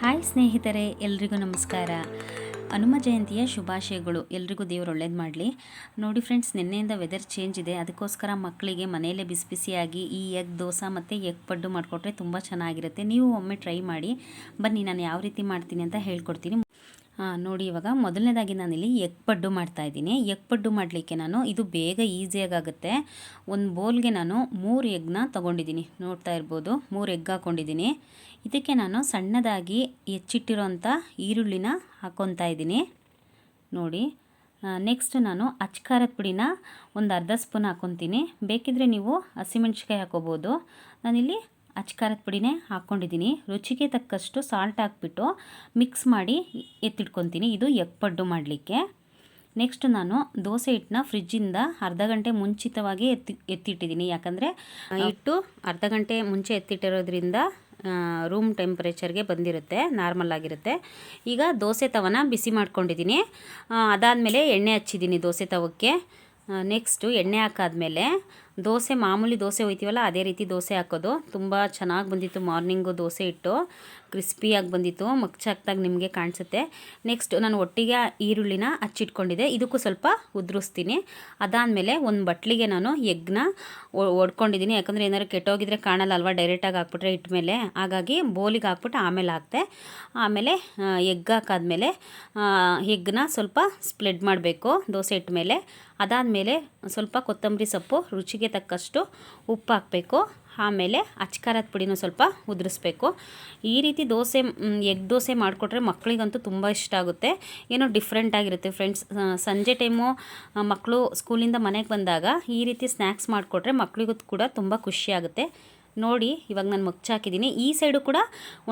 Hi ಸ್ನೇಹಿತರೆ, ಎಲ್ರಿಗೂ ನಮಸ್ಕಾರ. ಹನುಮ ಜಯಂತಿಯ ಶುಭಾಶಯಗಳು. ಎಲ್ರಿಗೂ ದೇವರು ಒಳ್ಳೇದು ಮಾಡಲಿ. ನೋಡಿ ಫ್ರೆಂಡ್ಸ್, ನಿನ್ನೆಯಿಂದ ವೆದರ್ ಚೇಂಜ್ ಇದೆ. ಅದಕ್ಕೋಸ್ಕರ ಮಕ್ಕಳಿಗೆ ಮನೆಯಲ್ಲೇ ಬಿಸಿ ಬಿಸಿಯಾಗಿ ಈ ಎಗ್ ದೋಸೆ ಮತ್ತು ಎಗ್ ಪಡ್ಡು ಮಾಡಿಕೊಟ್ರೆ ತುಂಬ ಚೆನ್ನಾಗಿರುತ್ತೆ. ನೀವು ಒಮ್ಮೆ ಟ್ರೈ ಮಾಡಿ. ಬನ್ನಿ, ನಾನು ಯಾವ ರೀತಿ ಮಾಡ್ತೀನಿ ಅಂತ ಹೇಳ್ಕೊಡ್ತೀನಿ. ನೋಡಿ, ಇವಾಗ ಮೊದಲನೇದಾಗಿ ನಾನಿಲ್ಲಿ ಎಗ್ ಪಡ್ಡು ಮಾಡ್ತಾಯಿದ್ದೀನಿ. ಎಗ್ ಪಡ್ಡು ಮಾಡಲಿಕ್ಕೆ ಇದು ಬೇಗ ಈಸಿಯಾಗುತ್ತೆ. ಒಂದು ಬೌಲ್ಗೆ ನಾನು 3 ಎಗ್ನ ತೊಗೊಂಡಿದ್ದೀನಿ. ನೋಡ್ತಾ ಇರ್ಬೋದು, 3 ಎಗ್ ಹಾಕ್ಕೊಂಡಿದ್ದೀನಿ. ಇದಕ್ಕೆ ನಾನು ಸಣ್ಣದಾಗಿ ಹೆಚ್ಚಿಟ್ಟಿರೋಂಥ ಈರುಳ್ಳಿನ ಹಾಕ್ಕೊತಾ ಇದ್ದೀನಿ. ನೋಡಿ, ನೆಕ್ಸ್ಟ್ ನಾನು ಅಚ್ಕಾರದ ಪುಡಿನ ಒಂದು ಅರ್ಧ ಸ್ಪೂನ್ ಹಾಕ್ಕೊತೀನಿ. ಬೇಕಿದ್ದರೆ ನೀವು ಹಸಿಮೆಣ್ಸಿಕಾಯಿ ಹಾಕ್ಕೋಬೋದು. ನಾನಿಲ್ಲಿ ಅಚ್ಕಾರದ ಪುಡಿನೇ ಹಾಕ್ಕೊಂಡಿದ್ದೀನಿ. ರುಚಿಗೆ ತಕ್ಕಷ್ಟು ಸಾಲ್ಟ್ ಹಾಕ್ಬಿಟ್ಟು ಮಿಕ್ಸ್ ಮಾಡಿ ಎತ್ತಿಟ್ಕೊತೀನಿ. ಇದು ಎಗ್ ಪಡ್ಡು ಮಾಡಲಿಕ್ಕೆ. ನೆಕ್ಸ್ಟ್ ನಾನು ದೋಸೆ ಹಿಟ್ಟನ್ನ ಫ್ರಿಜ್ಜಿಂದ ಅರ್ಧ ಗಂಟೆ ಮುಂಚಿತವಾಗಿ ಎತ್ತಿಟ್ಟಿದ್ದೀನಿ. ಯಾಕಂದರೆ ಹಿಟ್ಟು ಅರ್ಧ ಗಂಟೆ ಮುಂಚೆ ಎತ್ತಿಟ್ಟಿರೋದ್ರಿಂದ ರೂಮ್ ಟೆಂಪ್ರೇಚರ್ಗೆ ಬಂದಿರುತ್ತೆ, ನಾರ್ಮಲ್ ಆಗಿರುತ್ತೆ. ಈಗ ದೋಸೆ ತವನ ಬಿಸಿ ಮಾಡ್ಕೊಂಡಿದ್ದೀನಿ. ಅದಾದಮೇಲೆ ಎಣ್ಣೆ ಹಚ್ಚಿದ್ದೀನಿ ದೋಸೆ ತವಕ್ಕೆ. ನೆಕ್ಸ್ಟು ಎಣ್ಣೆ ಹಾಕಾದ್ಮೇಲೆ ಮಾಮೂಲಿ ದೋಸೆ ಹೋಯ್ತೀವಲ್ಲ, ಅದೇ ರೀತಿ ದೋಸೆ ಹಾಕೋದು. ತುಂಬ ಚೆನ್ನಾಗಿ ಬಂದಿತ್ತು ಮಾರ್ನಿಂಗು ದೋಸೆ ಇಟ್ಟು, ಕ್ರಿಸ್ಪಿಯಾಗಿ ಬಂದಿತ್ತು. ಮಗ್ಚಾಕ್ದಾಗ ನಿಮಗೆ ಕಾಣಿಸುತ್ತೆ. ನೆಕ್ಸ್ಟ್ ನಾನು ಒಟ್ಟಿಗೆ ಈರುಳ್ಳಿನ ಹಚ್ಚಿಟ್ಕೊಂಡಿದ್ದೆ, ಇದಕ್ಕೂ ಸ್ವಲ್ಪ ಉದುರಿಸ್ತೀನಿ. ಅದಾದಮೇಲೆ ಒಂದು ಬಟ್ಲಿಗೆ ನಾನು ಎಗ್ನ ಒಡ್ಕೊಂಡಿದ್ದೀನಿ. ಯಾಕಂದರೆ ಏನಾದ್ರು ಕೆಟ್ಟೋಗಿದ್ರೆ ಕಾಣಲ್ಲ ಅಲ್ವಾ, ಡೈರೆಕ್ಟಾಗಿ ಹಾಕ್ಬಿಟ್ರೆ ಇಟ್ಟ ಮೇಲೆ. ಹಾಗಾಗಿ ಬೋಲಿಗೆ ಹಾಕ್ಬಿಟ್ಟು ಆಮೇಲೆ ಹಾಕ್ತೆ. ಆಮೇಲೆ ಎಗ್ ಹಾಕಾದ್ಮೇಲೆ ಎಗ್ನ ಸ್ವಲ್ಪ ಸ್ಪ್ರೆಡ್ ಮಾಡಬೇಕು ದೋಸೆ ಇಟ್ಟ ಮೇಲೆ. ಅದಾದಮೇಲೆ ಸ್ವಲ್ಪ ಕೊತ್ತಂಬರಿ ಸೊಪ್ಪು, ರುಚಿಗೆ ತಕ್ಕಷ್ಟು ಉಪ್ಪು ಹಾಕಬೇಕು. ಆಮೇಲೆ ಅಚ್ಕಾರದ ಪುಡಿನೂ ಸ್ವಲ್ಪ ಉದುರಿಸ್ಬೇಕು. ಈ ರೀತಿ ಎಗ್ ದೋಸೆ ಮಾಡಿಕೊಟ್ರೆ ಮಕ್ಕಳಿಗಂತೂ ತುಂಬ ಇಷ್ಟ ಆಗುತ್ತೆ. ಏನೋ ಡಿಫ್ರೆಂಟಾಗಿರುತ್ತೆ ಫ್ರೆಂಡ್ಸ್. ಸಂಜೆ ಟೈಮು ಮಕ್ಕಳು ಸ್ಕೂಲಿಂದ ಮನೆಗೆ ಬಂದಾಗ ಈ ರೀತಿ ಸ್ನ್ಯಾಕ್ಸ್ ಮಾಡಿಕೊಟ್ರೆ ಮಕ್ಕಳಿಗೂ ಕೂಡ ತುಂಬ ಖುಷಿಯಾಗುತ್ತೆ. ನೋಡಿ, ಇವಾಗ ನಾನು ಹಾಕಿದ್ದೀನಿ. ಈ ಸೈಡು ಕೂಡ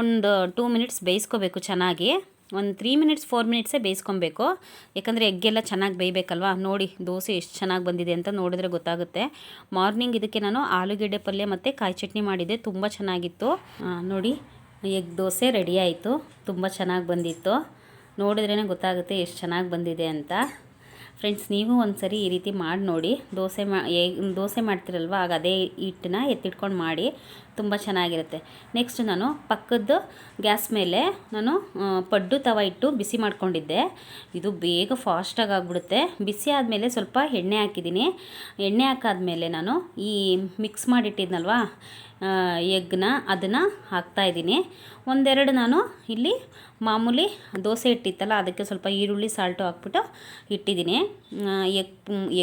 ಒಂದು 2 ಮಿನಿಟ್ಸ್ ಬೇಯಿಸ್ಕೋಬೇಕು ಚೆನ್ನಾಗಿ. ಒಂದು 3 ಮಿನಿಟ್ಸ್ 4 ಮಿನಿಟ್ಸೇ ಬೇಯಿಸ್ಕೊಬೇಕು. ಯಾಕಂದರೆ ಎಗ್ಗೆಲ್ಲ ಚೆನ್ನಾಗಿ ಬೇಯಬೇಕಲ್ವಾ. ನೋಡಿ, ದೋಸೆ ಎಷ್ಟು ಚೆನ್ನಾಗಿ ಬಂದಿದೆ ಅಂತ ನೋಡಿದ್ರೆ ಗೊತ್ತಾಗುತ್ತೆ. ಮಾರ್ನಿಂಗ್ ಇದಕ್ಕೆ ನಾನು ಆಲೂಗೆಡ್ಡೆ ಪಲ್ಯ ಮತ್ತು ಕಾಯಿ ಚಟ್ನಿ ಮಾಡಿದ್ದೆ, ತುಂಬ ಚೆನ್ನಾಗಿತ್ತು. ನೋಡಿ, ಎಗ್ ದೋಸೆ ರೆಡಿ ಆಯಿತು. ತುಂಬ ಚೆನ್ನಾಗಿ ಬಂದಿತ್ತು. ನೋಡಿದ್ರೇ ಗೊತ್ತಾಗುತ್ತೆ ಎಷ್ಟು ಚೆನ್ನಾಗಿ ಬಂದಿದೆ ಅಂತ. ಫ್ರೆಂಡ್ಸ್, ನೀವು ಒಂದು ಸರಿ ಈ ರೀತಿ ಮಾಡಿ ನೋಡಿ. ದೋಸೆ ಮಾಡ್ತಿರಲ್ವ, ಆಗ ಅದೇ ಹಿಟ್ಟನ್ನ ಎತ್ತಿಟ್ಕೊಂಡು ಮಾಡಿ, ತುಂಬ ಚೆನ್ನಾಗಿರುತ್ತೆ. ನೆಕ್ಸ್ಟ್ ನಾನು ಪಕ್ಕದ ಗ್ಯಾಸ್ ಮೇಲೆ ನಾನು ಪಡ್ಡು ತವ ಇಟ್ಟು ಬಿಸಿ ಮಾಡ್ಕೊಂಡಿದ್ದೆ. ಇದು ಬೇಗ ಫಾಸ್ಟಾಗಿ ಆಗಿಬಿಡುತ್ತೆ. ಬಿಸಿ ಆದಮೇಲೆ ಸ್ವಲ್ಪ ಎಣ್ಣೆ ಹಾಕಿದ್ದೀನಿ. ಎಣ್ಣೆ ಹಾಕಾದ್ಮೇಲೆ ನಾನು ಈ ಮಿಕ್ಸ್ ಮಾಡಿಟ್ಟಿದ್ನಲ್ವ ಎಗ್ನ, ಅದನ್ನು ಹಾಕ್ತಾಯಿದ್ದೀನಿ. ಒಂದೆರಡು ನಾನು ಇಲ್ಲಿ ಮಾಮೂಲಿ ದೋಸೆ ಇಟ್ಟಿತ್ತಲ್ಲ, ಅದಕ್ಕೆ ಸ್ವಲ್ಪ ಈರುಳ್ಳಿ ಸಾಲ್ಟು ಹಾಕ್ಬಿಟ್ಟು ಇಟ್ಟಿದ್ದೀನಿ.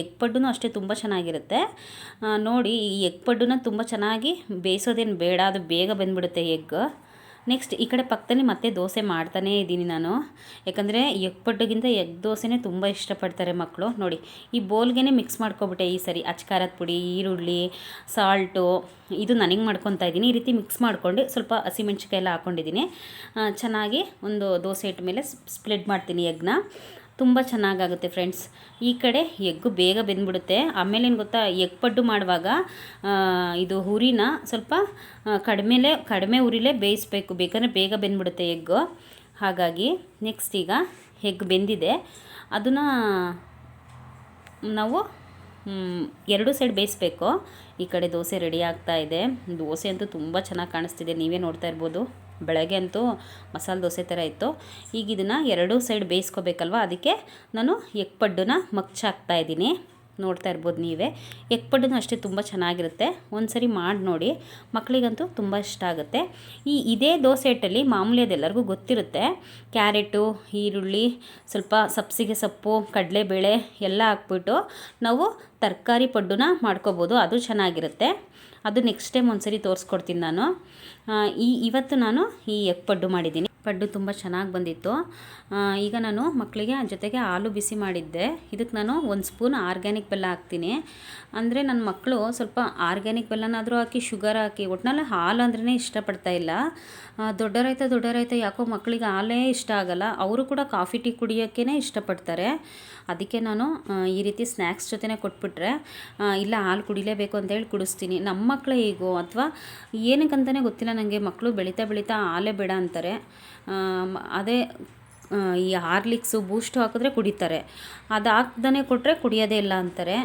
ಎಗ್ ಪಡ್ಡುನೂ ಅಷ್ಟೇ ತುಂಬ ಚೆನ್ನಾಗಿರುತ್ತೆ. ನೋಡಿ, ಈ ಎಗ್ ಪಡ್ಡುನ ತುಂಬ ಚೆನ್ನಾಗಿ ಬೇಯಿಸೋದೇನು ಬೇಡ, ಅದು ಬೇಗ ಬಂದುಬಿಡುತ್ತೆ ಎಗ್. ನೆಕ್ಸ್ಟ್ ಈ ಕಡೆ ಪಕ್ಕದಲ್ಲಿ ಮತ್ತೆ ದೋಸೆ ಮಾಡ್ತಾನೇ ಇದ್ದೀನಿ ನಾನು. ಯಾಕಂದರೆ ಎಗ್ ಪಡ್ಡುಗಿಂತ ಎಗ್ ದೋಸೆನೇ ತುಂಬ ಇಷ್ಟಪಡ್ತಾರೆ ಮಕ್ಕಳು. ನೋಡಿ, ಈ ಬೋಲ್ಗೆ ಮಿಕ್ಸ್ ಮಾಡ್ಕೊಬಿಟ್ಟೆ ಈ ಸರಿ. ಅಚ್ಕಾರದ ಪುಡಿ, ಈರುಳ್ಳಿ, ಸಾಲ್ಟು, ಇದು ನನಗೆ ಮಾಡ್ಕೊತಾ ಇದ್ದೀನಿ. ಈ ರೀತಿ ಮಿಕ್ಸ್ ಮಾಡ್ಕೊಂಡು ಸ್ವಲ್ಪ ಹಸಿಮೆಣ್ಸಿಕಾಯಿ ಎಲ್ಲ ಹಾಕ್ಕೊಂಡಿದ್ದೀನಿ. ಚೆನ್ನಾಗಿ ಒಂದು ದೋಸೆ ಇಟ್ಟ ಮೇಲೆ ಸ್ಪ್ರೆಡ್ ಮಾಡ್ತೀನಿ ಎಗ್ನ. ತುಂಬ ಚೆನ್ನಾಗಾಗುತ್ತೆ ಫ್ರೆಂಡ್ಸ್. ಈ ಕಡೆ ಎಗ್ಗು ಬೇಗ ಬೆಂದ್ಬಿಡುತ್ತೆ. ಆಮೇಲೆ ಏನು ಗೊತ್ತಾ, ಎಗ್ ಪಡ್ಡು ಮಾಡುವಾಗ ಇದು ಹುರಿನ ಸ್ವಲ್ಪ ಕಡಿಮೆ ಉರಿಲೇ ಬೇಯಿಸಬೇಕು, ಬೇಕಂದರೆ ಬೇಗ ಬೆಂದ್ಬಿಡುತ್ತೆ ಎಗ್ಗು. ಹಾಗಾಗಿ ನೆಕ್ಸ್ಟ್ ಈಗ ಎಗ್ ಬೆಂದಿದೆ, ಅದನ್ನು ನಾವು 2 ಸೈಡ್ ಬೇಯಿಸಬೇಕು. ಈ ಕಡೆ ದೋಸೆ ರೆಡಿ ಆಗ್ತಾ ಇದೆ. ದೋಸೆ ಅಂತೂ ತುಂಬ ಚೆನ್ನಾಗಿ ಕಾಣಿಸ್ತಿದೆ, ನೀವೇ ನೋಡ್ತಾ ಇರ್ಬೋದು. ಬೆಳಗ್ಗೆ ಅಂತೂ ಮಸಾಲೆ ದೋಸೆ ಥರ ಇತ್ತು. ಈಗ ಇದನ್ನು 2 ಸೈಡ್ ಬೇಯಿಸ್ಕೋಬೇಕಲ್ವ, ಅದಕ್ಕೆ ನಾನು ಎಗ್ ಪಡ್ಡುನ ಮಗ್ಚಾಕ್ತಾಯಿದ್ದೀನಿ. ನೋಡ್ತಾ ಇರ್ಬೋದು ನೀವೇ. ಎಗ್ ಪಡ್ಡುನೂ ಅಷ್ಟೇ ತುಂಬ ಚೆನ್ನಾಗಿರುತ್ತೆ. ಒಂದು ಸರಿ ಮಾಡಿ ನೋಡಿ, ಮಕ್ಕಳಿಗಂತೂ ತುಂಬ ಇಷ್ಟ ಆಗುತ್ತೆ. ಇದೇ ದೋಸೆ ಹಿಟ್ಟಲ್ಲಿ ಮಾಮೂಲಿ ಅದೆಲ್ಲರಿಗೂ ಗೊತ್ತಿರುತ್ತೆ, ಕ್ಯಾರೆಟು, ಈರುಳ್ಳಿ, ಸ್ವಲ್ಪ ಸಬ್ಸಿಗೆ ಸೊಪ್ಪು, ಕಡಲೆಬೇಳೆ ಎಲ್ಲ ಹಾಕ್ಬಿಟ್ಟು ನಾವು ತರಕಾರಿ ಪಡ್ಡುನ ಮಾಡ್ಕೋಬೋದು. ಅದು ಚೆನ್ನಾಗಿರುತ್ತೆ. ಅದು ನೆಕ್ಸ್ಟ್ ಟೈಮ್ ಒಂದು ಸರಿ ತೋರಿಸ್ಕೊಡ್ತೀನಿ ನಾನು. ಇವತ್ತು ನಾನು ಈ ಎಗ್ ಪಡ್ಡು ಮಾಡಿದ್ದೀನಿ. ಪಡ್ಡು ತುಂಬ ಚೆನ್ನಾಗಿ ಬಂದಿತ್ತು. ಈಗ ನಾನು ಮಕ್ಕಳಿಗೆ ಜೊತೆಗೆ ಹಾಲು ಬಿಸಿ ಮಾಡಿದ್ದೆ. ಇದಕ್ಕೆ ನಾನು 1 ಸ್ಪೂನ್ ಆರ್ಗ್ಯಾನಿಕ್ ಬೆಲ್ಲ ಹಾಕ್ತೀನಿ. ಅಂದರೆ ನನ್ನ ಮಕ್ಕಳು ಸ್ವಲ್ಪ ಆರ್ಗ್ಯಾನಿಕ್ ಬೆಲ್ಲನಾದರೂ ಹಾಕಿ, ಶುಗರ್ ಹಾಕಿ, ಒಟ್ಟಿನಲ್ಲಿ ಹಾಲು ಅಂದ್ರೇ ಇಷ್ಟಪಡ್ತಾ ಇಲ್ಲ. ದೊಡ್ಡವರಾಯ್ತಾ ಯಾಕೋ ಮಕ್ಕಳಿಗೆ ಹಾಲೇ ಇಷ್ಟ ಆಗಲ್ಲ. ಅವರು ಕೂಡ ಕಾಫಿ ಟೀ ಕುಡಿಯೋಕ್ಕೇ ಇಷ್ಟಪಡ್ತಾರೆ. ಅದಕ್ಕೆ ನಾನು ಈ ರೀತಿ ಸ್ನ್ಯಾಕ್ಸ್ ಜೊತೆನೇ ಕೊಟ್ಬಿಟ್ರೆ, ಇಲ್ಲ ಹಾಲು ಕುಡಿಲೇಬೇಕು ಅಂತೇಳಿ ಕುಡಿಸ್ತೀನಿ. ನಮ್ಮ ಮಕ್ಕಳೇ ಹೀಗೋ ಅಥವಾ ಏನಕ್ಕಂತಲೇ ಗೊತ್ತಿಲ್ಲ ನನಗೆ, ಮಕ್ಕಳು ಬೆಳೀತಾ ಹಾಲೇ ಬೇಡ ಅಂತಾರೆ. ಅದೇ ಈ ಹಾರ್ಲಿಕ್ಸು, ಬೂಸ್ಟು ಹಾಕಿದ್ರೆ ಕುಡಿತಾರೆ, ಅದು ಹಾಕ್ದೇ ಕೊಟ್ಟರೆ ಕುಡಿಯೋದೇ ಇಲ್ಲ ಅಂತಾರೆ.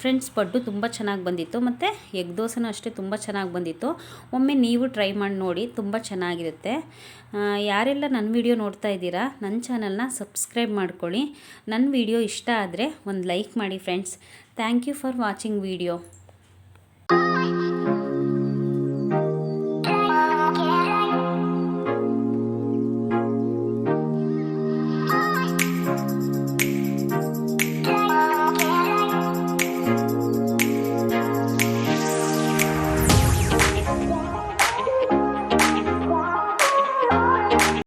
ಫ್ರೆಂಡ್ಸ್ ಪಡ್ಡು ತುಂಬ ಚೆನ್ನಾಗಿ ಬಂದಿತ್ತು ಮತ್ತು ಎಗ್ ದೋಸೆನೂ ಅಷ್ಟೇ ತುಂಬ ಚೆನ್ನಾಗಿ ಬಂದಿತ್ತು. ಒಮ್ಮೆ ನೀವು ಟ್ರೈ ಮಾಡಿ ನೋಡಿ, ತುಂಬ ಚೆನ್ನಾಗಿರುತ್ತೆ. ಯಾರೆಲ್ಲ ನನ್ನ ವಿಡಿಯೋ ನೋಡ್ತಾ ಇದ್ದೀರಾ ನನ್ನ ಚಾನಲ್ನ ಸಬ್ಸ್ಕ್ರೈಬ್ ಮಾಡ್ಕೊಳ್ಳಿ. ನನ್ನ ವಿಡಿಯೋ ಇಷ್ಟ ಆದರೆ ಒಂದು ಲೈಕ್ ಮಾಡಿ friends. Thank you for watching video.